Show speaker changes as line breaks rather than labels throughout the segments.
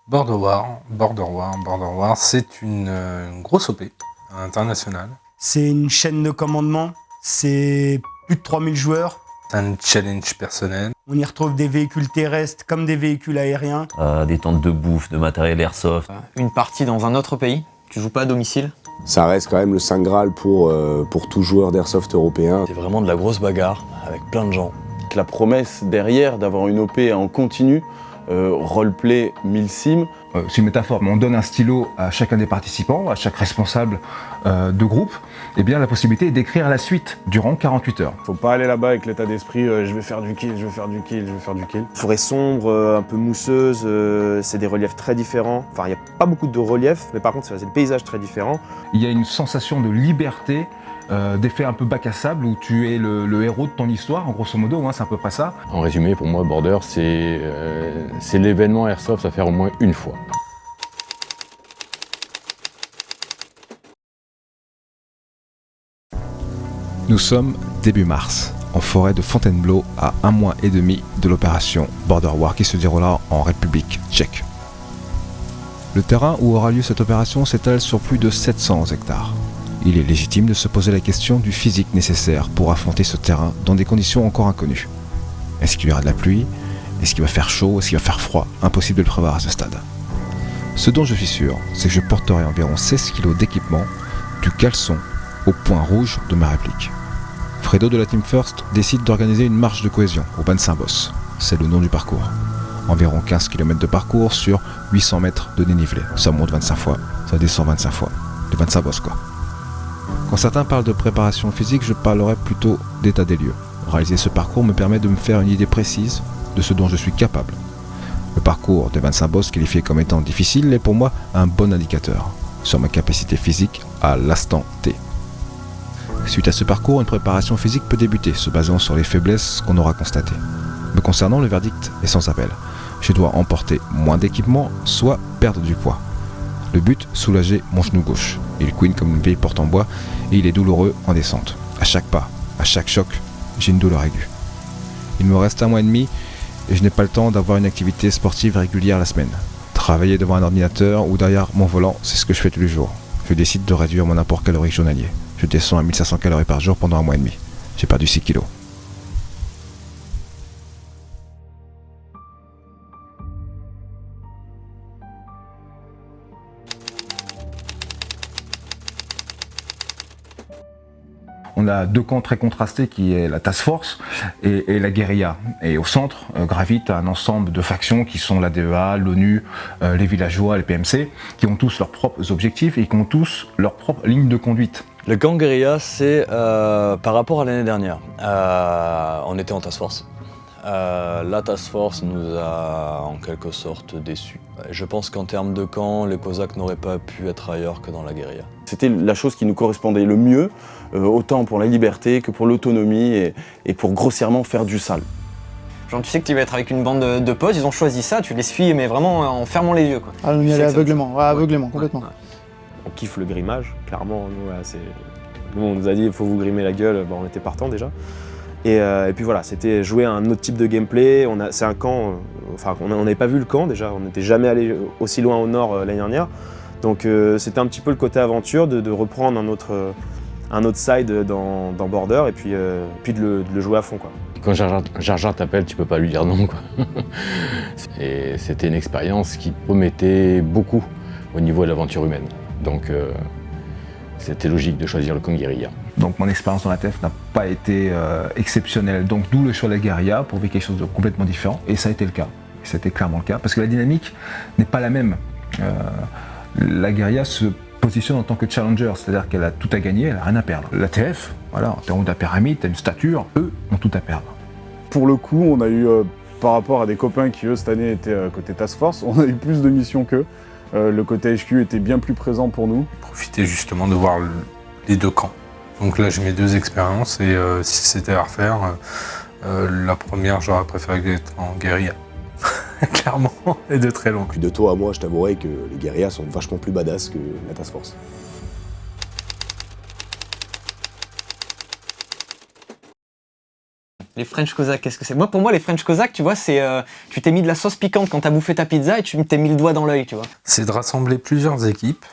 Border War, c'est une grosse OP internationale.
C'est une chaîne de commandement, c'est plus de 3000 joueurs.
C'est un challenge personnel.
On y retrouve des véhicules terrestres comme des véhicules aériens.
Des tentes de bouffe, de matériel airsoft.
Une partie dans un autre pays, tu joues pas à domicile.
Ça reste quand même le Saint Graal pour tout joueur d'airsoft européen.
C'est vraiment de la grosse bagarre avec plein de gens.
La promesse derrière d'avoir une OP en continu, roleplay 1000 sims.
C'est une métaphore, mais on donne un stylo à chacun des participants, à chaque responsable de groupe, et bien la possibilité d'écrire la suite durant 48 heures.
Faut pas aller là-bas avec l'état d'esprit je vais faire du kill, je vais faire du kill, je vais faire du kill.
Forêt sombre, un peu mousseuse, c'est des reliefs très différents. Enfin, il n'y a pas beaucoup de reliefs, mais par contre, c'est des paysages très différents.
Il y a une sensation de liberté, d'effet un peu bac à sable où tu es le héros de ton histoire, en grosso modo, hein, c'est à peu près ça.
En résumé, pour moi, Border, c'est l'événement airsoft à faire au moins une fois.
Nous sommes début mars, en forêt de Fontainebleau, à 1 mois et demi de l'opération Border War qui se déroulera en République tchèque. Le terrain où aura lieu cette opération s'étale sur plus de 700 hectares. Il est légitime de se poser la question du physique nécessaire pour affronter ce terrain dans des conditions encore inconnues. Est-ce qu'il y aura de la pluie? Est-ce qu'il va faire chaud? Est-ce qu'il va faire froid? Impossible de le prévoir à ce stade. Ce dont je suis sûr, c'est que je porterai environ 16 kg d'équipement, du caleçon au point rouge de ma réplique. Fredo de la Team First décide d'organiser une marche de cohésion au Ban Saint-Boss. C'est le nom du parcours. Environ 15 km de parcours sur 800 mètres de dénivelé. Ça monte 25 fois, ça descend 25 fois. Le Ban Saint-Boss quoi. Quand certains parlent de préparation physique, je parlerai plutôt d'état des lieux. Réaliser ce parcours me permet de me faire une idée précise de ce dont je suis capable. Le parcours de Ban Saint-Boss, qualifié comme étant difficile, est pour moi un bon indicateur sur ma capacité physique à l'instant T. Suite à ce parcours, une préparation physique peut débuter, se basant sur les faiblesses qu'on aura constatées. Me concernant, le verdict est sans appel. Je dois emporter moins d'équipement, soit perdre du poids. Le but, soulager mon genou gauche. Il couine comme une vieille porte en bois et il est douloureux en descente. À chaque pas, à chaque choc, j'ai une douleur aiguë. Il me reste 1 mois et demi et je n'ai pas le temps d'avoir une activité sportive régulière la semaine. Travailler devant un ordinateur ou derrière mon volant, c'est ce que je fais tous les jours. Je décide de réduire mon apport calorique journalier. Je descends à 1500 calories par jour pendant 1 mois et demi. J'ai perdu 6 kilos.
On a 2 camps très contrastés qui est la Task Force et la guérilla. Et au centre gravite un ensemble de factions qui sont la DEA, l'ONU, les villageois, les PMC, qui ont tous leurs propres objectifs et qui ont tous leur propre ligne de conduite.
Le camp guérilla, c'est par rapport à l'année dernière. On était en Task Force. La Task Force nous a en quelque sorte déçus. Je pense qu'en termes de camp, les Cosaques n'auraient pas pu être ailleurs que dans la guérilla.
C'était la chose qui nous correspondait le mieux, autant pour la liberté que pour l'autonomie et pour grossièrement faire du sale.
Genre tu sais que tu vas être avec une bande de potes, ils ont choisi ça, tu les suis mais vraiment en fermant les yeux quoi.
Ah, on y allait aveuglément, aveuglément, complètement.
Ouais. On kiffe le grimage, clairement. Nous, on nous a dit il faut vous grimer la gueule, on était partant déjà. Et puis voilà, c'était jouer à un autre type de gameplay. C'est un camp, on n'avait pas vu le camp déjà, on n'était jamais allé aussi loin au nord l'année dernière. Donc c'était un petit peu le côté aventure de reprendre un autre side dans Border et puis de le jouer à fond quoi.
Quand Jar Jar t'appelle, tu peux pas lui dire non quoi. Et c'était une expérience qui promettait beaucoup au niveau de l'aventure humaine. Donc c'était logique de choisir le camp guérilla.
Donc mon expérience dans la TF n'a pas été exceptionnelle, donc d'où le choix de la guérilla pour vivre quelque chose de complètement différent, et ça a été le cas, c'était clairement le cas, parce que la dynamique n'est pas la même. La guérilla se positionne en tant que challenger, c'est-à-dire qu'elle a tout à gagner, elle n'a rien à perdre. La TF, voilà, t'es en haut de la pyramide, t'as une stature, eux ont tout à perdre.
Pour le coup, on a eu, par rapport à des copains qui eux cette année étaient côté Task Force, on a eu plus de missions qu'eux. Le côté HQ était bien plus présent pour nous.
Profiter justement de voir les 2 camps. Donc là j'ai mes 2 expériences et si c'était à refaire, la première j'aurais préféré être en guérilla. Clairement, et de très loin.
Puis de toi à moi, je t'avouerai que les guérillas sont vachement plus badass que la Task Force.
Les French Cossacks, qu'est-ce que c'est? Moi, pour moi, les French Cossacks, tu vois, c'est tu t'es mis de la sauce piquante quand t'as bouffé ta pizza et tu t'es mis le doigt dans l'œil, tu vois.
C'est de rassembler plusieurs équipes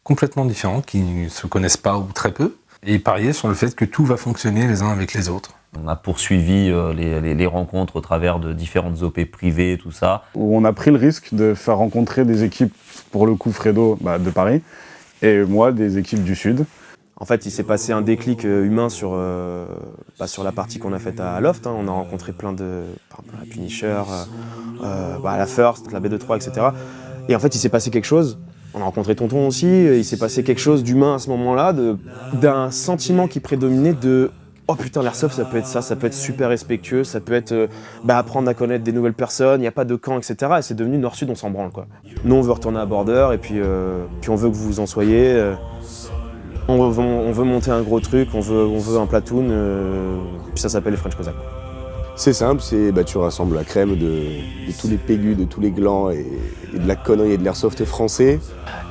complètement différentes qui ne se connaissent pas ou très peu et parier sur le fait que tout va fonctionner les uns avec les autres.
On a poursuivi les rencontres au travers de différentes OP privées, tout ça.
Où on a pris le risque de faire rencontrer des équipes, pour le coup Fredo de Paris, et moi des équipes du Sud.
En fait, il s'est passé un déclic humain sur la partie qu'on a faite à Loft. On a rencontré plein de... la Punisher, la First, la B23, etc. Et en fait, il s'est passé quelque chose. On a rencontré Tonton aussi. Il s'est passé quelque chose d'humain à ce moment-là, d'un sentiment qui prédominait de « Oh putain, l'airsoft, ça peut être ça peut être super respectueux, ça peut être apprendre à connaître des nouvelles personnes, il n'y a pas de camp, etc. » Et c'est devenu Nord-Sud, on s'en branle, quoi. Nous, on veut retourner à Border, et puis on veut que vous en soyez. On veut monter un gros truc, on veut un platoon, puis ça s'appelle les French Cossacks.
C'est simple, tu rassembles la crème de tous les pégus, de tous les glands et de la connerie et de l'airsoft français.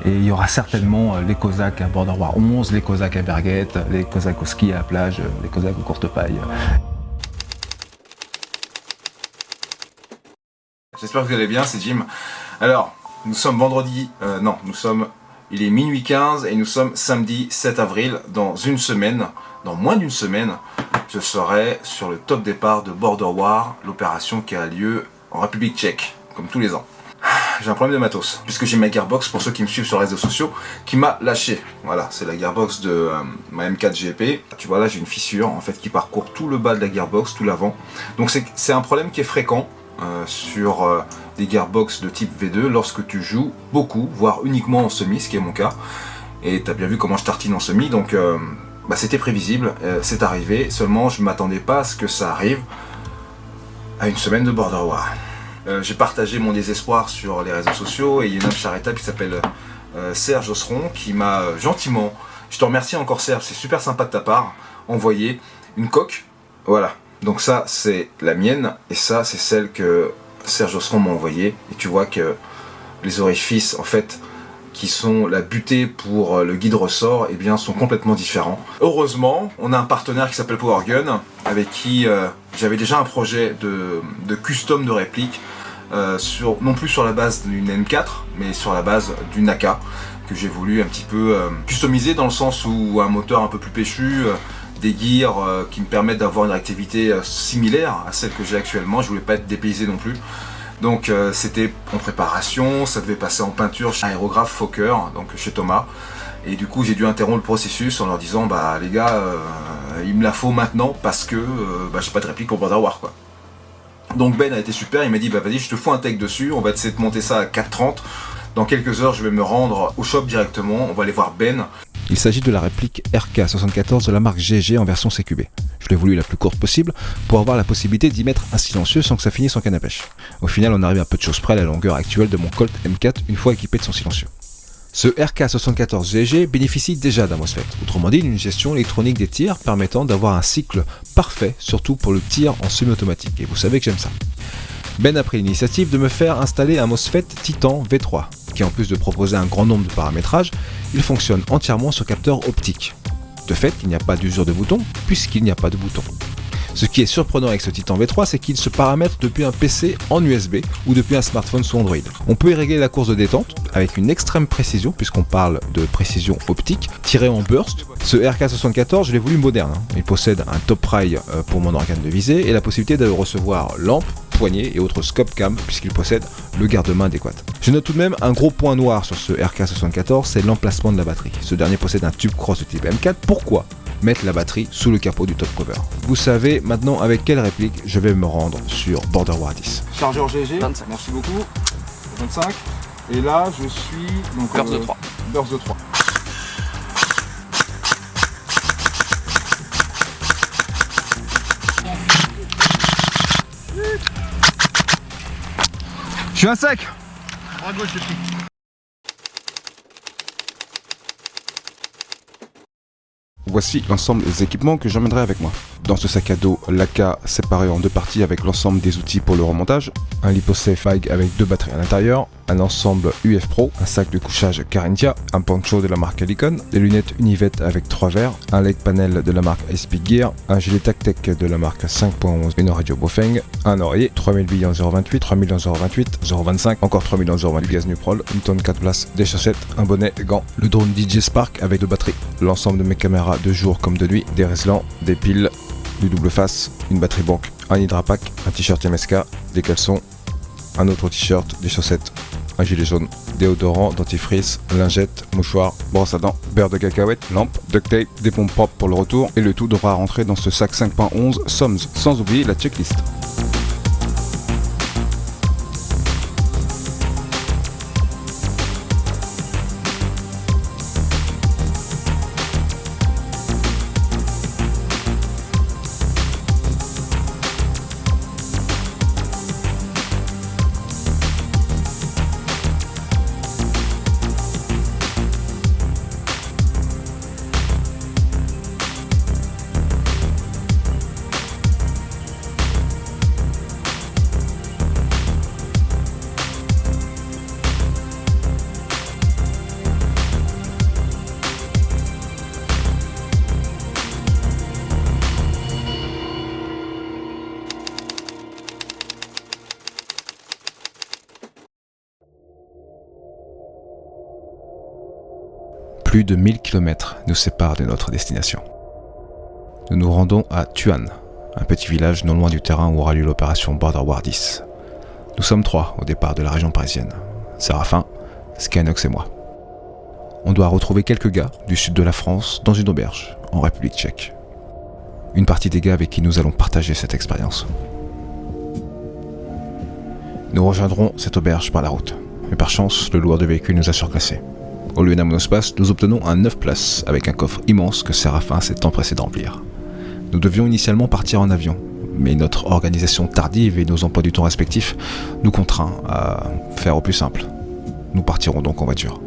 Et il y aura certainement les Cosaques à Border War 11, les Cosaques à Berguette, les Cosaques au ski à la plage, les Cosaques aux courtes pailles.
J'espère que vous allez bien, c'est Jim. Alors, nous sommes vendredi, il est minuit 15 et nous sommes samedi 7 avril. Dans une semaine, dans moins d'une semaine, je serai sur le top départ de Border War, l'opération qui a lieu en République tchèque, comme tous les ans. J'ai un problème de matos, puisque j'ai ma gearbox, pour ceux qui me suivent sur les réseaux sociaux, qui m'a lâché. Voilà, c'est la gearbox de ma M4 GP. Tu vois là, j'ai une fissure en fait qui parcourt tout le bas de la gearbox, tout l'avant. Donc c'est un problème qui est fréquent sur des gearbox de type V2 lorsque tu joues beaucoup, voire uniquement en semi, ce qui est mon cas. Et tu as bien vu comment je tartine en semi, donc c'était prévisible, c'est arrivé, seulement je ne m'attendais pas à ce que ça arrive à une semaine de Border War. J'ai partagé mon désespoir sur les réseaux sociaux et il y a une homme charitable qui s'appelle Serge Osseron qui m'a gentiment, je te remercie encore Serge, c'est super sympa de ta part, envoyé une coque, voilà. Donc ça c'est la mienne et ça c'est celle que Serge Osseron m'a envoyée et tu vois que les orifices en fait qui sont la butée pour le guide ressort eh bien sont complètement différents. Heureusement on a un partenaire qui s'appelle Power Gun avec qui j'avais déjà un projet de custom de réplique non plus sur la base d'une M4 mais sur la base d'une AK que j'ai voulu un petit peu customiser dans le sens où un moteur un peu plus péchu, des gears qui me permettent d'avoir une réactivité similaire à celle que j'ai actuellement. Je voulais pas être dépaysé non plus. Donc c'était en préparation, ça devait passer en peinture chez Aérographe Fokker, donc chez Thomas. Et du coup j'ai dû interrompre le processus en leur disant les gars, il me la faut maintenant parce que j'ai pas de réplique pour Border War quoi. Donc Ben a été super, il m'a dit vas-y je te fous un take dessus, on va essayer de monter ça à 4,30. Dans quelques heures je vais me rendre au shop directement, on va aller voir Ben.
Il s'agit de la réplique RK74 de la marque GG en version CQB. Je l'ai voulu la plus courte possible pour avoir la possibilité d'y mettre un silencieux sans que ça finisse en canne à pêche. Au final, on arrive à peu de choses près à la longueur actuelle de mon Colt M4 une fois équipé de son silencieux. Ce RK74 GG bénéficie déjà d'un MOSFET, autrement dit d'une gestion électronique des tirs permettant d'avoir un cycle parfait, surtout pour le tir en semi-automatique, et vous savez que j'aime ça. Ben a pris l'initiative de me faire installer un MOSFET Titan V3, qui en plus de proposer un grand nombre de paramétrages, il fonctionne entièrement sur capteur optique. De fait, il n'y a pas d'usure de bouton, puisqu'il n'y a pas de bouton. Ce qui est surprenant avec ce Titan V3, c'est qu'il se paramètre depuis un PC en USB ou depuis un smartphone sous Android. On peut y régler la course de détente avec une extrême précision, puisqu'on parle de précision optique, tirée en burst. Ce RK74, je l'ai voulu moderne. Il possède un top rail pour mon organe de visée et la possibilité de recevoir lampe, poignée et autres scope cam, puisqu'il possède le garde-main adéquat. Je note tout de même un gros point noir sur ce RK74, c'est l'emplacement de la batterie. Ce dernier possède un tube cross de type M4. Pourquoi mettre la batterie sous le capot du top cover? Vous savez maintenant avec quelle réplique je vais me rendre sur Border War 10.
Chargeur GG, 25. Merci beaucoup. 25. Et là je suis donc
burst de 3.
Burst de 3.
Je suis un sec.
À gauche les filles.
Voici l'ensemble des équipements que j'emmènerai avec moi. Dans ce sac à dos, l'AK séparé en deux parties avec l'ensemble des outils pour le remontage, un LiPo Safe Ag avec 2 batteries à l'intérieur, un ensemble UF Pro, un sac de couchage Carinthia, un poncho de la marque Helicon, des lunettes Univette avec 3 verres, un leg panel de la marque Speed Gear, un gilet Tactec de la marque 5.11, une radio Bofeng, un oreiller, 3000 billes en 0.28, 3000 en 0.28, 0.25, encore 3000 en 0.28, gaz Nuprol, une tonne 4 places, des chaussettes, un bonnet, gants, le drone DJ Spark avec 2 batteries, l'ensemble de mes caméras de jour comme de nuit, des réslans, des piles, du double face, une batterie banque, un hydrapack, un t-shirt MSK, des caleçons, un autre t-shirt, des chaussettes, un gilet jaune, déodorant, dentifrice, lingette, mouchoir, brosse à dents, beurre de cacahuète, lampe, duct tape, des pompes propres pour le retour et le tout devra rentrer dans ce sac 5.11 SOMS, sans oublier la checklist. Plus de 1000 km nous séparent de notre destination. Nous nous rendons à Tuan, un petit village non loin du terrain où aura lieu l'opération Border War 10. Nous sommes 3 au départ de la région parisienne. Séraphin, Skynox et moi. On doit retrouver quelques gars du sud de la France dans une auberge, en République tchèque. Une partie des gars avec qui nous allons partager cette expérience. Nous rejoindrons cette auberge par la route, mais par chance, le loueur de véhicule nous a surclassés. Au lieu d'un monospace, nous obtenons un 9 places avec un coffre immense que Séraphin s'est empressé de remplir. Nous devions initialement partir en avion, mais notre organisation tardive et nos emplois du temps respectifs nous contraint à faire au plus simple. Nous partirons donc en voiture.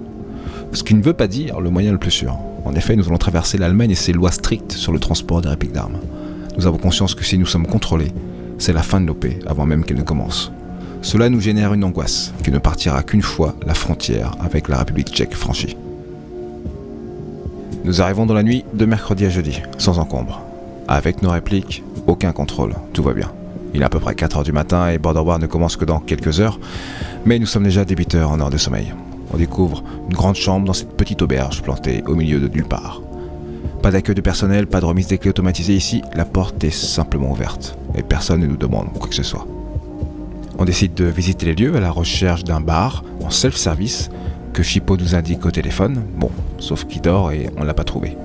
Ce qui ne veut pas dire le moyen le plus sûr. En effet, nous allons traverser l'Allemagne et ses lois strictes sur le transport des répliques d'armes. Nous avons conscience que si nous sommes contrôlés, c'est la fin de l'OP avant même qu'elle ne commence. Cela nous génère une angoisse qui ne partira qu'une fois la frontière avec la République tchèque franchie. Nous arrivons dans la nuit de mercredi à jeudi, sans encombre. Avec nos répliques, aucun contrôle, tout va bien. Il est à peu près 4h du matin et Border War ne commence que dans quelques heures, mais nous sommes déjà débiteurs en heure de sommeil. On découvre une grande chambre dans cette petite auberge plantée au milieu de nulle part. Pas d'accueil de personnel, pas de remise des clés automatisée ici, la porte est simplement ouverte et personne ne nous demande quoi que ce soit. On décide de visiter les lieux à la recherche d'un bar en self-service que Chipo nous indique au téléphone. Bon, sauf qu'il dort et on l'a pas trouvé.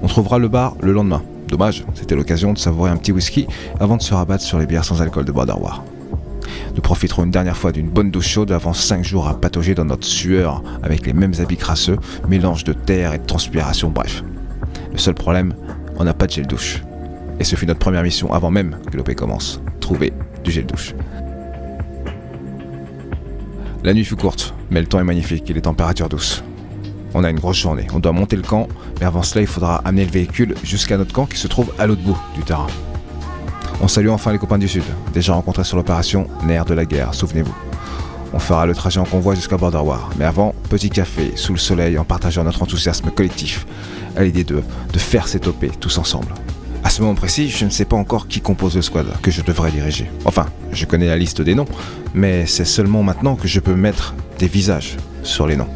On trouvera le bar le lendemain. Dommage, c'était l'occasion de savourer un petit whisky avant de se rabattre sur les bières sans alcool de Border War. Nous profiterons une dernière fois d'une bonne douche chaude avant 5 jours à patauger dans notre sueur avec les mêmes habits crasseux, mélange de terre et de transpiration, bref. Le seul problème, on n'a pas de gel douche. Et ce fut notre première mission avant même que l'OP commence, trouver du gel douche. La nuit fut courte, mais le temps est magnifique et les températures douces. On a une grosse journée, on doit monter le camp, mais avant cela il faudra amener le véhicule jusqu'à notre camp qui se trouve à l'autre bout du terrain. On salue enfin les copains du Sud, déjà rencontrés sur l'opération Nerfs de la guerre, souvenez-vous. On fera le trajet en convoi jusqu'à Border War, mais avant, petit café, sous le soleil, en partageant notre enthousiasme collectif à l'idée de faire cette OP tous ensemble. À ce moment précis, je ne sais pas encore qui compose le squad que je devrais diriger. Enfin, je connais la liste des noms, mais c'est seulement maintenant que je peux mettre des visages sur les noms.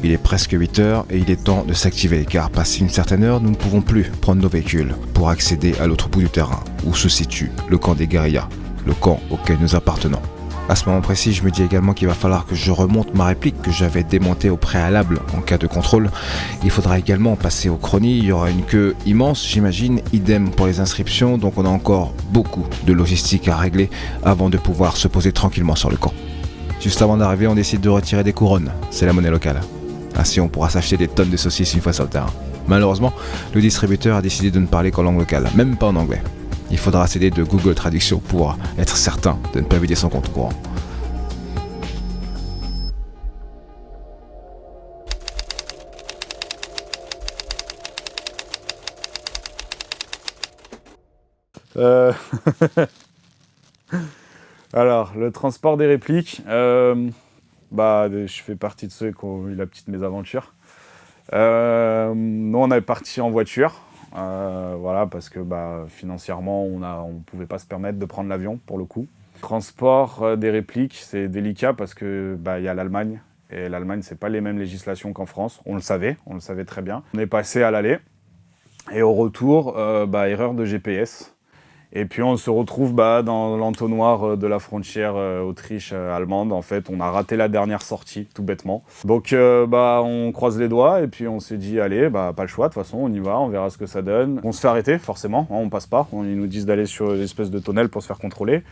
Il est presque 8h et il est temps de s'activer car passé une certaine heure, nous ne pouvons plus prendre nos véhicules pour accéder à l'autre bout du terrain où se situe le camp des guérillas, le camp auquel nous appartenons. À ce moment précis, je me dis également qu'il va falloir que je remonte ma réplique que j'avais démontée au préalable en cas de contrôle. Il faudra également passer au chrony, il y aura une queue immense, j'imagine, idem pour les inscriptions, donc on a encore beaucoup de logistique à régler avant de pouvoir se poser tranquillement sur le camp. Juste avant d'arriver, on décide de retirer des couronnes, c'est la monnaie locale. Ainsi on pourra s'acheter des tonnes de saucisses une fois sur le terrain. Malheureusement, le distributeur a décidé de ne parler qu'en langue locale, même pas en anglais. Il faudra s'aider de Google Traduction pour être certain de ne pas vider son compte courant.
Alors, le transport des répliques. Je fais partie de ceux qui ont eu la petite mésaventure. Nous, on est parti en voiture, voilà, parce que financièrement, on ne pouvait pas se permettre de prendre l'avion, pour le coup. Transport des répliques, c'est délicat parce que y a l'Allemagne. Et l'Allemagne, c'est pas les mêmes législations qu'en France. On le savait très bien. On est passé à l'aller. Et au retour, erreur de GPS. Et puis on se retrouve dans l'entonnoir de la frontière Autriche-allemande. En fait, on a raté la dernière sortie, tout bêtement. Donc on croise les doigts et puis on s'est dit, allez, pas le choix, de toute façon, on y va, on verra ce que ça donne. On se fait arrêter, forcément, hein, on passe pas. Ils nous disent d'aller sur l'espèce de tunnel pour se faire contrôler.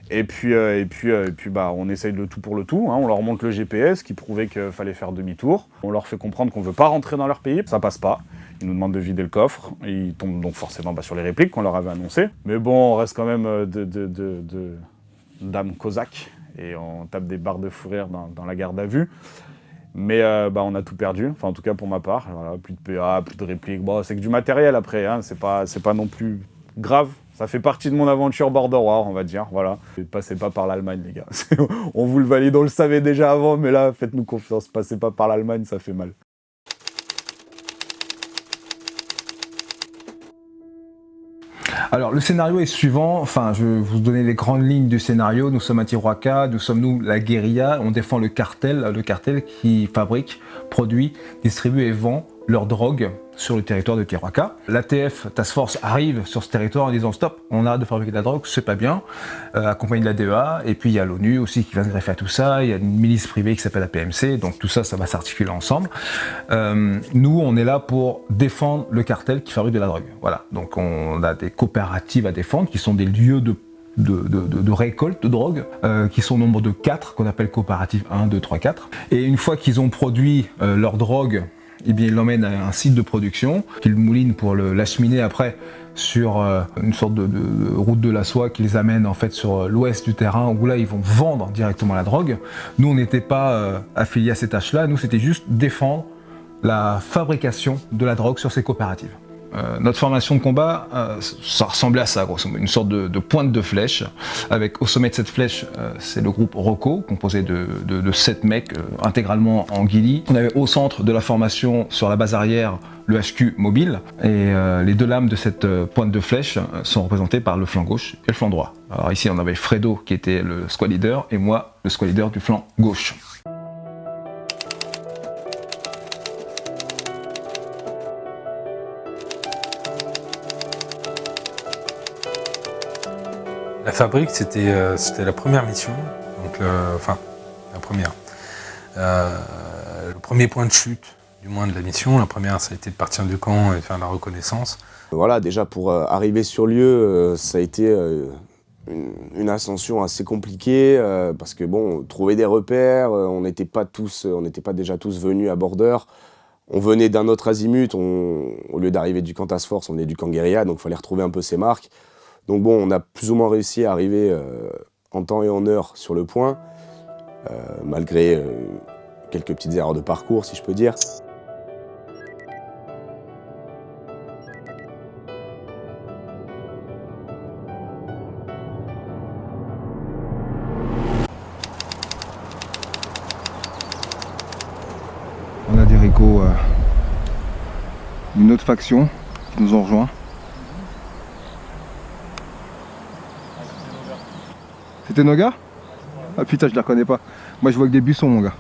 Et puis on essaye le tout pour le tout. Hein. On leur montre le GPS qui prouvait qu'il fallait faire demi-tour. On leur fait comprendre qu'on veut pas rentrer dans leur pays. Ça passe pas. Ils nous demandent de vider le coffre. Ils tombent donc forcément sur les répliques qu'on leur avait annoncées. Mais bon, on reste quand même d'âmes cosaques. Et on tape des barres de fou rire dans la garde à vue. Mais on a tout perdu. Enfin, en tout cas pour ma part. Voilà, plus de PA, plus de répliques. Bon, c'est que du matériel après. Hein. C'est pas non plus grave. Ça fait partie de mon aventure Border War, on va dire, voilà. Ne passez pas par l'Allemagne, les gars. On vous le valide, on le savait déjà avant, mais là, faites-nous confiance. Passez pas par l'Allemagne, ça fait mal.
Alors le scénario est suivant, je vais vous donner les grandes lignes du scénario. Nous sommes à Tijuana, nous sommes la guérilla, on défend le cartel qui fabrique, produit, distribue et vend leur drogue sur le territoire de Tijuana. L'ATF, Task Force, arrive sur ce territoire en disant stop, on arrête de fabriquer de la drogue, c'est pas bien, accompagné de la DEA, et puis il y a l'ONU aussi qui va se greffer à tout ça, il y a une milice privée qui s'appelle la PMC, donc tout ça, ça va s'articuler ensemble. Nous, on est là pour défendre le cartel qui fabrique de la drogue. Voilà, donc on a des coopératives à défendre qui sont des lieux de récolte de drogue, qui sont au nombre de 4, qu'on appelle coopératives 1, 2, 3, 4. Et une fois qu'ils ont produit leur drogue, eh bien, ils l'emmènent à un site de production, qu'ils moulinent pour l'acheminer après sur une sorte de route de la soie qui les amène en fait sur l'ouest du terrain, où là ils vont vendre directement la drogue. Nous, on n'était pas affiliés à ces tâches-là, nous c'était juste défendre la fabrication de la drogue sur ces coopératives. Notre formation de combat, ça ressemblait à ça, grosso modo, une sorte de pointe de flèche, avec au sommet de cette flèche, c'est le groupe Rocco, composé de 7 mecs intégralement en ghillie. On avait au centre de la formation, sur la base arrière, le HQ mobile, et les deux lames de cette pointe de flèche sont représentées par le flanc gauche et le flanc droit. Alors ici, on avait Fredo qui était le squad leader, et moi, le squad leader du flanc gauche.
La fabrique, c'était la première mission, donc la première. Le premier point de chute, du moins de la mission. La première, ça a été de partir du camp et faire la reconnaissance.
Voilà, déjà pour arriver sur lieu, ça a été une ascension assez compliquée parce que bon, trouver des repères, on n'était pas déjà tous venus à Border. On venait d'un autre azimut, au lieu d'arriver du camp Task Force, on est du camp guérilla, donc il fallait retrouver un peu ses marques. Donc bon, on a plus ou moins réussi à arriver en temps et en heure sur le point, malgré quelques petites erreurs de parcours, si je peux dire.
On a des récos d'une autre faction qui nous ont rejoints. C'était nos gars? Ah putain, je les reconnais pas. Moi je vois que des buissons, mon gars.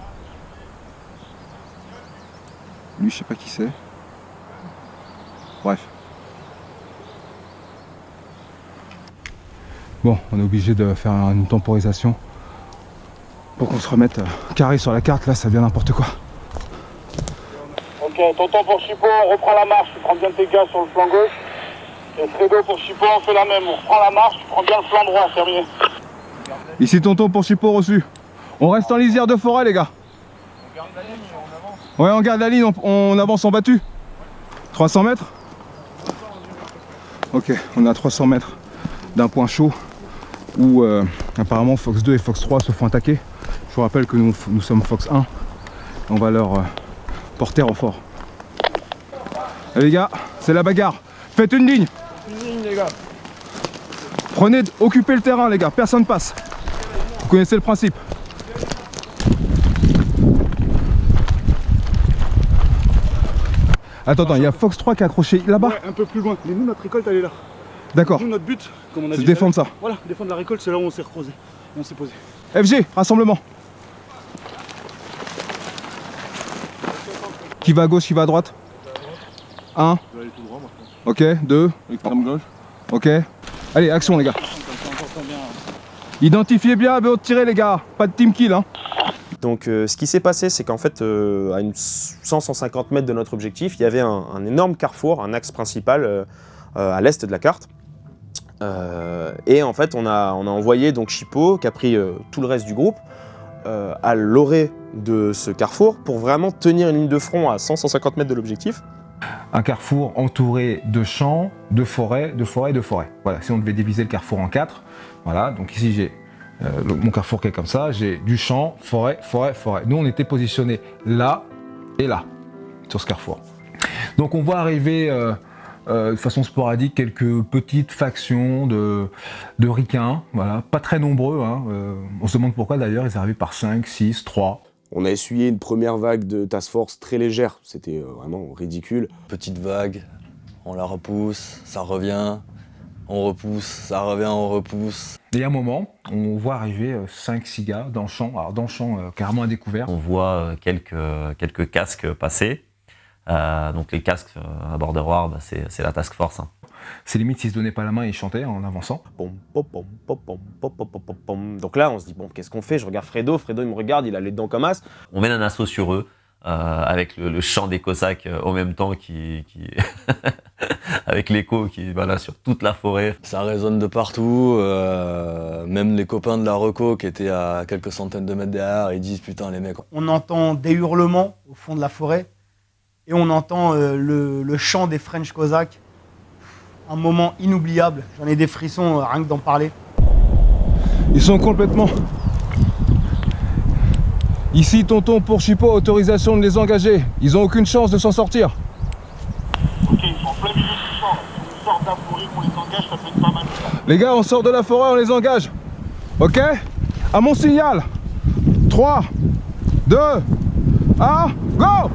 Lui, je sais pas qui c'est. Bref. Bon, on est obligé de faire une temporisation pour qu'on se remette carré sur la carte. Là, ça devient n'importe quoi.
Ok, tonton pour Chipo, on reprend la marche, tu prends bien tes gars sur le flanc gauche. Et Fredo pour Chipo, on fait la même, on reprend la marche, tu prends bien le flanc droit, terminé.
Ici tonton pour Chipo reçu. On reste en lisière de forêt, les gars. On garde la ligne, on avance. Ouais, on garde la ligne, on avance en battu. 300 mètres. Ok, on est à 300 mètres d'un point chaud où apparemment Fox 2 et Fox 3 se font attaquer. Je vous rappelle que nous sommes Fox 1. On va leur porter renfort. Allez les gars, c'est la bagarre. Faites une ligne.
Une ligne les gars.
Occupez le terrain les gars, personne passe. Vous connaissez le principe. Attends, il y a Fox 3 qui est accroché là-bas.
Ouais, un peu plus loin. Mais nous, notre récolte, elle est là.
D'accord.
Nous, notre but, comme on a
C'est
dit.
défendre ça.
Voilà, défendre la récolte, c'est là où on s'est reposé. On s'est posé.
FG, rassemblement. Qui va à gauche, qui va à droite? 1.
Je vais aller tout droit, moi, je pense.
Ok, 2.
Extrême gauche.
Ok. Allez, action les gars. Identifiez bien votre tiré les gars. Pas de team kill hein.
Donc ce qui s'est passé, c'est qu'en fait, à une 100-150 mètres de notre objectif, il y avait un énorme carrefour, un axe principal à l'est de la carte. Et en fait, on a envoyé donc Chipo, qui a pris tout le reste du groupe, à l'orée de ce carrefour pour vraiment tenir une ligne de front à 100-150 mètres de l'objectif.
Un carrefour entouré de champs, de forêts, de forêts, de forêts. Voilà, si on devait diviser le carrefour en 4, voilà, donc ici j'ai mon carrefour qui est comme ça, j'ai du champ, forêt, forêt, forêt. Nous on était positionnés là et là, sur ce carrefour. Donc on voit arriver de façon sporadique quelques petites factions de ricains, voilà, pas très nombreux, hein. On se demande pourquoi d'ailleurs, ils arrivaient par 5, 6, 3.
On a essuyé une première vague de task force très légère, c'était vraiment ridicule.
Petite vague, on la repousse, ça revient, on repousse, ça revient, on repousse.
Et à un moment, on voit arriver 5-6 gars dans le champ, alors dans le champ carrément à découvert.
On voit quelques casques passer. Donc les casques à Border War, bah, c'est la task force. Hein.
C'est limite s'ils se donnaient pas la main, ils chantaient en avançant.
Donc là, on se dit, bon, qu'est-ce qu'on fait? Je regarde Fredo, il me regarde, il a les dents comme as.
On mène un assaut sur eux, avec le chant des Cosaques en même temps, avec l'écho qui voilà, sur toute la forêt.
Ça résonne de partout, même les copains de la Reco qui étaient à quelques centaines de mètres derrière, ils disent putain les mecs.
On entend des hurlements au fond de la forêt et on entend le chant des French Cosaques. Un moment inoubliable, j'en ai des frissons rien que d'en parler.
Ils sont complètement... Ici, tonton pour Chipo, autorisation de les engager. Ils ont aucune chance de s'en sortir.
Ok, ils sont en plein milieu du champ. Si on sort de la forêt, qu'on les engage, ça peut être pas mal.
Les gars, on sort de la forêt, on les engage. Ok? À mon signal. 3, 2, 1, go!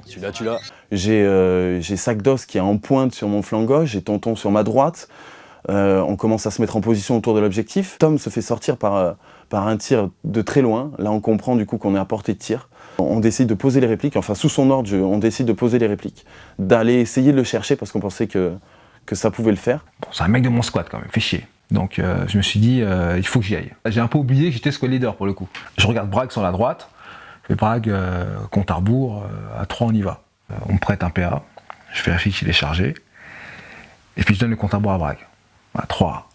Celui-là, tu l'as.
J'ai Sakdos qui est en pointe sur mon flanc gauche, j'ai Tonton sur ma droite. On commence à se mettre en position autour de l'objectif. Tom se fait sortir par un tir de très loin. Là, on comprend du coup qu'on est à portée de tir. On décide de poser les répliques, enfin sous son ordre, on décide de poser les répliques. D'aller essayer de le chercher parce qu'on pensait que ça pouvait le faire.
Bon, c'est un mec de mon squad quand même, fait chier. Donc je me suis dit, il faut que j'y aille. J'ai un peu oublié que j'étais squad leader pour le coup. Je regarde Bragg sur la droite, je fais Bragg, compte à rebours, à 3 on y va. On me prête un PA, je vérifie qu'il est chargé, et puis je donne le compte à rebours à Bragg. Voilà, 3,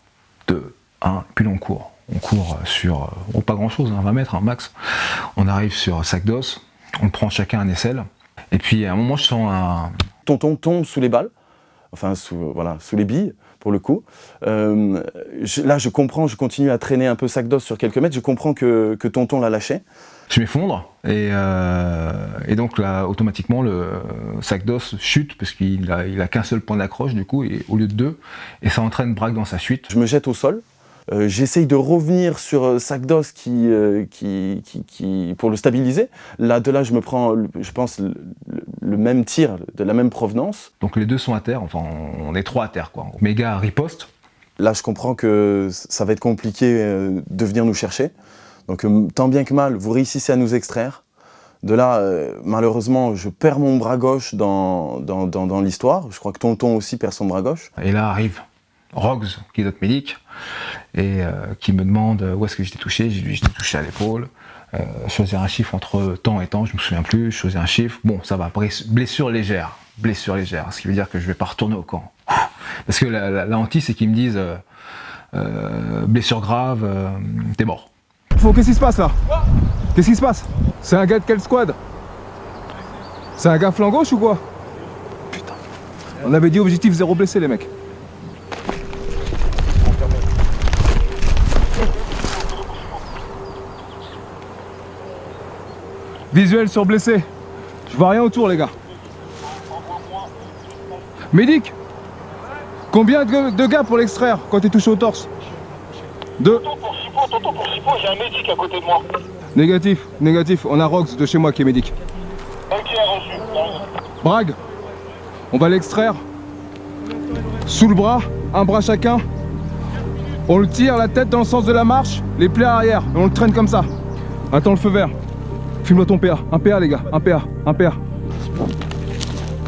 2, 1, puis là on court. On court sur, pas grand chose, 20 mètres, un max. On arrive sur Sakdos, on prend chacun un aisselle, et puis à un moment je sens un...
Tonton tombe sous les balles, enfin sous les billes pour le coup. Là je comprends, je continue à traîner un peu Sakdos sur quelques mètres, je comprends que Tonton l'a lâché.
Je m'effondre et donc là automatiquement le Sakdos chute parce qu'il a qu'un seul point d'accroche du coup et, au lieu de 2 et ça entraîne Bragg dans sa suite.
Je me jette au sol, j'essaye de revenir sur Sakdos pour le stabiliser. Là je me prends, je pense, le même tir de la même provenance.
Donc les deux sont à terre, enfin on est 3 à terre quoi. Mes gars ripostent
Là, je comprends que ça va être compliqué de venir nous chercher. Donc, tant bien que mal, vous réussissez à nous extraire. De là, malheureusement, je perds mon bras gauche dans l'histoire. Je crois que Tonton aussi perd son bras gauche.
Et là arrive Rogs, qui est notre médic, et qui me demande où est-ce que j'étais touché. J'ai dit j'étais touché à l'épaule. Choisir un chiffre entre temps et temps, je me souviens plus. Choisir un chiffre, bon, ça va. Blessure légère, ce qui veut dire que je vais pas retourner au camp. Parce que la hantise, c'est qu'ils me disent blessure grave, t'es mort.
Qu'est-ce qui se passe là? Qu'est-ce qui se passe? C'est un gars de quelle squad? C'est un gars flanc gauche ou quoi? Putain. On avait dit objectif 0 blessé les mecs. Visuel sur blessé. Je vois rien autour les gars. Médic, combien de gars pour l'extraire quand t'es touché au torse? 2.
Tonton pour Chipo, j'ai un médic à côté de moi.
Négatif, négatif. On a Rox de chez moi qui est médic.
Ok, reçu.
Bragg, on va l'extraire. Sous le bras, un bras chacun. On le tire la tête dans le sens de la marche, les plaies arrière. Et on le traîne comme ça. Attends le feu vert. Filme-moi ton PA. Un PA les gars, un PA, un PA.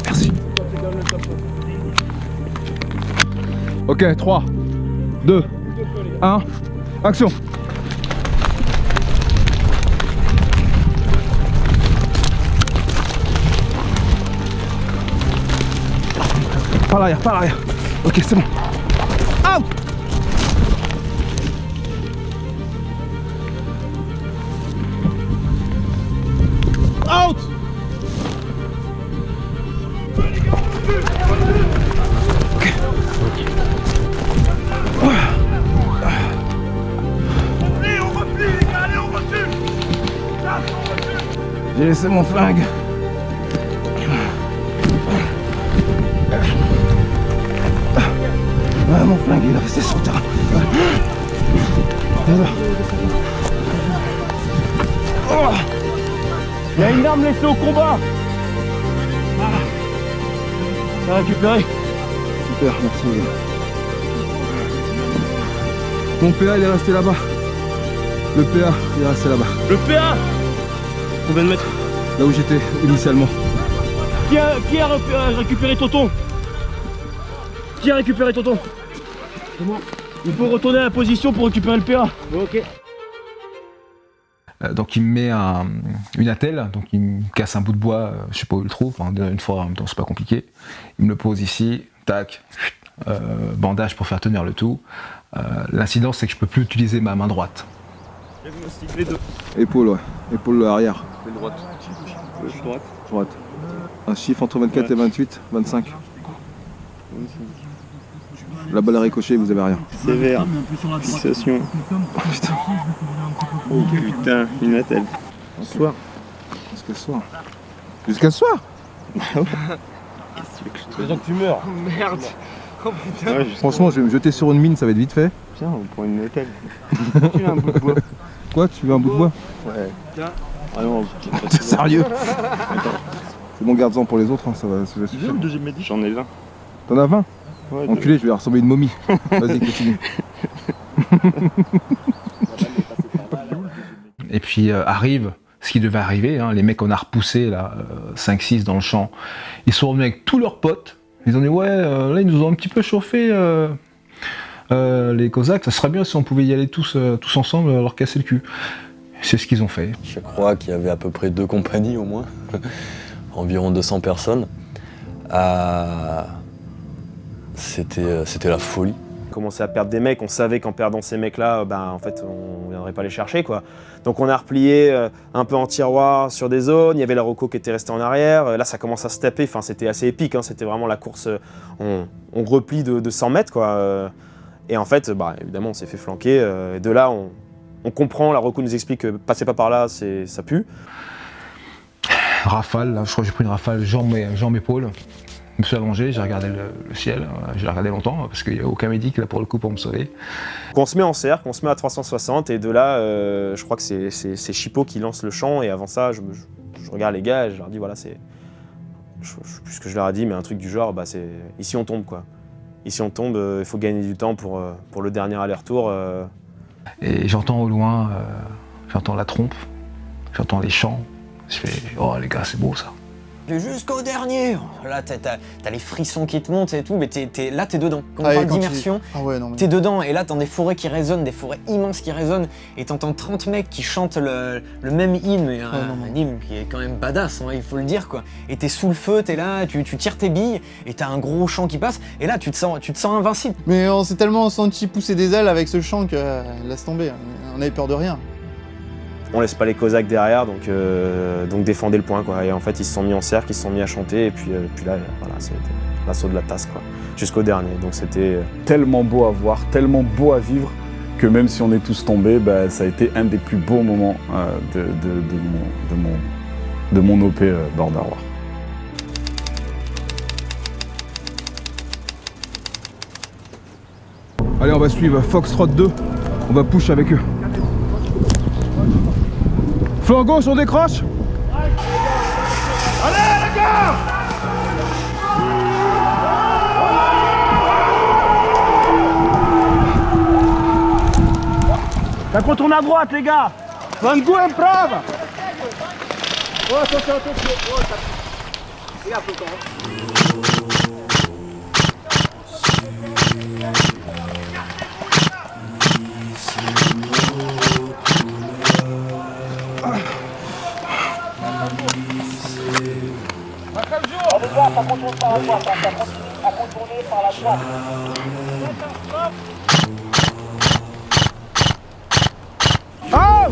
Merci. Ok, 3, 2, 1, action. Par l'arrière, par l'arrière. Ok, c'est bon. Out. Out. J'ai laissé mon flingue. Ah, mon flingue il est resté sur le terrain.
Il y a une arme laissée au combat. T'as récupéré?
Super, merci les gars. Mon PA il est resté là-bas. Le PA il est resté là-bas.
Le PA? Combien de mètres?
Là où j'étais initialement.
Qui a récupéré Tonton? Qui a récupéré Tonton? C'est moi. Il faut retourner à la position pour récupérer le PA. Ok.
Donc il me met une attelle, donc il me casse un bout de bois, je sais pas où il le trouve, enfin, une fois en même temps c'est pas compliqué. Il me le pose ici, tac, bandage pour faire tenir le tout. L'incident c'est que je peux plus utiliser ma main droite.
Les deux.
Épaule, ouais. Épaule arrière.
Droite. Droite.
Droite. Un chiffre entre 24 et 28, 25. La balle a ricoché, vous avez rien.
Sévère. Fixation.
Putain.
Oh putain, une attelle.
Ce soir. Jusqu'à ce soir. Jusqu'à ce soir.
Les gens que tu meurs. Merde. Oh putain.
Ouais, franchement, je vais me jeter sur une mine, ça va être vite fait.
Tiens, on prend une attelle.
Tu veux un bout de bois? Quoi? Tu veux un bout de bois?
Ouais. Ah non,
c'est sérieux? C'est bon, garde-en pour les autres, hein, ça va suffire.
Le deuxième médic? J'en ai 20.
T'en as 20?
Ouais.
Enculé, je vais ressembler à une momie. Vas-y, continue.
Et puis arrive ce qui devait arriver, hein, les mecs qu'on a repoussés, là, 5-6 dans le champ, ils sont revenus avec tous leurs potes. Ils ont dit ouais, là ils nous ont un petit peu chauffé les Cosaques, ça serait bien si on pouvait y aller tous ensemble, leur casser le cul. C'est ce qu'ils ont fait.
Je crois qu'il y avait à peu près 2 compagnies au moins, environ 200 personnes. C'était la folie.
On commençait à perdre des mecs, on savait qu'en perdant ces mecs-là, ben, en fait, on ne viendrait pas les chercher, quoi. Donc on a replié un peu en tiroir sur des zones, il y avait la Rocco qui était restée en arrière, là ça commence à se taper, enfin, c'était assez épique, hein, c'était vraiment la course, on replie de 100 mètres, quoi. Et en fait, bah, évidemment, on s'est fait flanquer, et de là, on comprend, la Rocco nous explique que passez pas par là, ça pue.
Rafale, là, je crois que j'ai pris une rafale jambe-épaule. Je me suis allongé, j'ai regardé le ciel, j'ai regardé longtemps parce qu'il n'y a aucun médic là pour le coup pour me sauver.
On se met en cercle, on se met à 360 et de là, je crois que c'est Chipo qui lance le champ et avant ça, je regarde les gars et je leur dis voilà, c'est... Je sais plus ce que je leur ai dit, mais un truc du genre, bah c'est... Ici on tombe quoi. Ici on tombe, il faut gagner du temps pour le dernier aller-retour.
Et j'entends au loin, j'entends la trompe, j'entends les chants. Je fais « Oh les gars, c'est beau ça ».
Jusqu'au dernier. Là, t'as les frissons qui te montent et tout, mais là, t'es dedans. Quand on
Ah,
parle
quand
d'immersion, t'es dedans. Et là, t'as des forêts qui résonnent, des forêts immenses qui résonnent. Et t'entends 30 mecs qui chantent le même hymne, mais un hymne qui est quand même badass, hein, il faut le dire, quoi. Et t'es sous le feu, t'es là, tu tires tes billes, et t'as un gros chant qui passe. Et là, tu te sens invincible.
Mais on s'est tellement senti pousser des ailes avec ce chant que laisse tomber. On avait peur de rien.
On laisse pas les Cosaques derrière, donc défendez le point, quoi. Et en fait, ils se sont mis en cercle, ils se sont mis à chanter, et puis là, voilà, c'était l'assaut de la tasse, quoi, jusqu'au dernier. Donc c'était
tellement beau à voir, tellement beau à vivre, que même si on est tous tombés, bah, ça a été un des plus beaux moments de mon OP Border War.
Allez, on va suivre Foxtrot 2. On va push avec eux. Flanc gauche, on décroche.
Allez les gars! Ça retourne à droite les gars!
Vangu imprava!
Oh attention, attention! Oh, ça... Regarde le temps. On va voir, ça contourne par la droite, ça contourner par la droite. Ah!